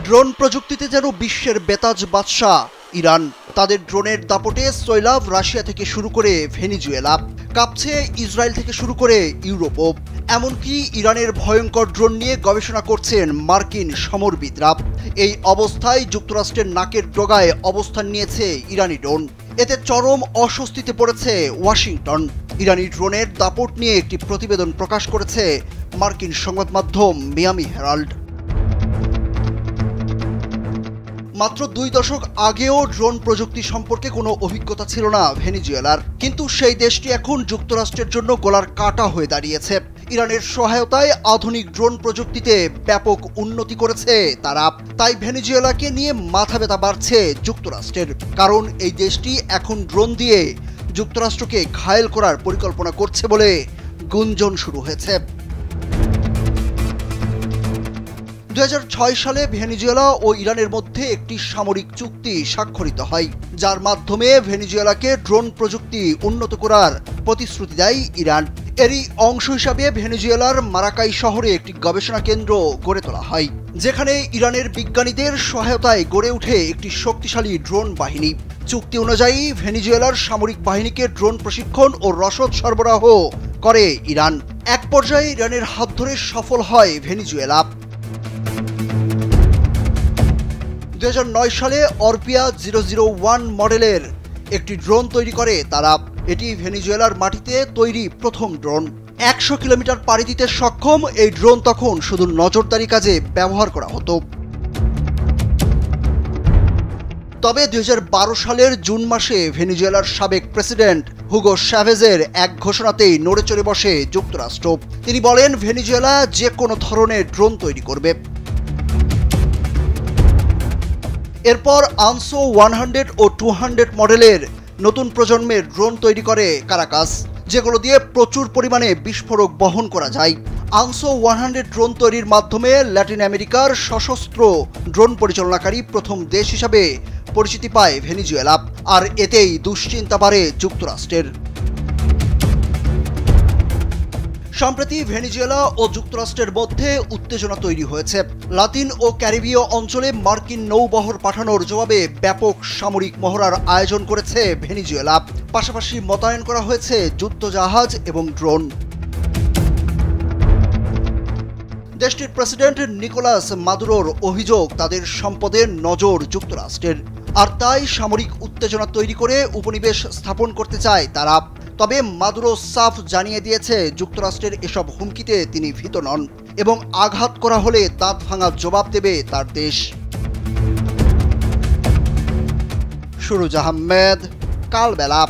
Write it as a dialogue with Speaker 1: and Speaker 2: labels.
Speaker 1: Drone প্রযুক্তিতে যেন বিশ্বের বেতাজ বাদশা ইরান। তাদের ড্রোনের দাপটে সৈলাভ রাশিয়া থেকে শুরু করে ভেনিজুয়েলা, কাঁপছে ইসরায়েল থেকে শুরু করে ইউরোপও। এমনকি ইরানের ভয়ঙ্কর ড্রোন নিয়ে গবেষণা করছেন মার্কিন সমরবিদরা। এই অবস্থায় যুক্তরাষ্ট্রের নাকের ডগায় অবস্থান নিয়েছে ইরানি ড্রোন। এতে চরম অস্বস্তিতে পড়েছে ওয়াশিংটন। ইরানি ড্রোনের দাপট নিয়ে একটি প্রতিবেদন প্রকাশ করেছে মার্কিন সংবাদ মাধ্যম মিয়ামি হেরাল্ড। মাত্র 2 দশক আগেও ড্রোন প্রযুক্তি সম্পর্কে কোনো অভিজ্ঞতা ছিল না ভেনিজুয়েলার, কিন্তু সেই দেশটি এখন যুক্তরাষ্ট্রের জন্য গলার কাঁটা হয়ে দাঁড়িয়েছে। ইরানের সহায়তায় আধুনিক ড্রোন প্রযুক্তিতে ব্যাপক উন্নতি করেছে তারা। তাই ভেনিজুয়েলাকে নিয়ে মাথা ব্যথা বাড়ছে যুক্তরাষ্ট্রের, কারণ এই দেশটি এখন ড্রোন দিয়ে যুক্তরাষ্ট্রকে ঘায়েল করার পরিকল্পনা করছে বলে গুঞ্জন শুরু হয়েছে। 2006 সালে ভেনিজুয়েলা ও ইরানের মধ্যে একটি সামরিক চুক্তি স্বাক্ষরিত হয়, যার মাধ্যমে ভেনিজুয়েলাকে ড্রোন প্রযুক্তি উন্নত করার প্রতিশ্রুতি দেয় ইরান। এরই অংশ হিসাবে ভেনিজুয়েলার মারাকাই শহরে একটি গবেষণা কেন্দ্র গড়ে তোলা হয়, যেখানে ইরানের বিজ্ঞানীদের সহায়তায় গড়ে ওঠে একটি শক্তিশালী ড্রোন বাহিনী। চুক্তি অনুযায়ী ভেনিজুয়েলার সামরিক বাহিনীকে ড্রোন প্রশিক্ষণ ও রসদ সরবরাহ করে ইরান। এক পর্যায়ে ইরানের হাত ধরে সফল হয় ভেনিজুয়েলা। 2009 সালে অরপিয়া 001 মডেলের একটি ড্রোন তৈরি করে তারা। এটি ভেনিজুয়েলার মাটিতে তৈরি প্রথম ড্রোন। 100 কিলোমিটার পাড়ি দিতে সক্ষম এই ড্রোন তখন শুধু নজরদারি কাজে ব্যবহার করা হতো। তবে 2012 সালের জুন মাসে ভেনিজুয়েলার সাবেক প্রেসিডেন্ট হুগো চ্যাভেজের এক ঘোষণাতেই নড়ে চড়ে বসে যুক্তরাষ্ট্র। তিনি বলেন, ভেনিজুয়েলা যে কোনো ধরনের ড্রোন তৈরি করবে। এরপর আনসো 100 ও 200 মডেলের নতুন প্রজন্মের ড্রোন তৈরি করে কারাকাস, যেগুলো দিয়ে প্রচুর পরিমাণে বিস্ফোরক বহন করা যায়। আনসো 100 ড্রোন তৈরির মাধ্যমে ল্যাটিন আমেরিকার সশস্ত্র ড্রোন পরিচালনাকারী প্রথম দেশ হিসাবে পরিচিতি পায় ভেনিজুয়েলা, আর এতেই দুশ্চিন্তা বাড়ে যুক্তরাষ্ট্রের। সম্প্রতি ভেনিজুয়েলা ও যুক্তরাষ্ট্রের মধ্যে উত্তেজনা তৈরি হয়েছে। লাতিন ও ক্যারিবীয় অঞ্চলে মার্কিন নৌবহর পাঠানোর জবাবে ব্যাপক সামরিক মহড়ার আয়োজন করেছে ভেনিজুয়েলা। পাশাপাশি মোতায়েন করা হয়েছে যুদ্ধজাহাজ এবং ড্রোন। দেশটির প্রেসিডেন্ট নিকোলাস মাদুরোর অভিযোগ, তাদের সম্পদের নজর যুক্তরাষ্ট্রের, আর তাই সামরিক উত্তেজনা তৈরি করে উপনিবেশ স্থাপন করতে চায় তারা। তবে মাদুরো সাফ জানিয়ে দিয়েছে, যুক্তরাষ্ট্রের এসব হুমকিতে তিনি ভীত নন এবং আঘাত করা হলে দাঁত ভাঙা জবাব দেবে তার দেশ। সুরুজ আহমেদ, কালবেলা।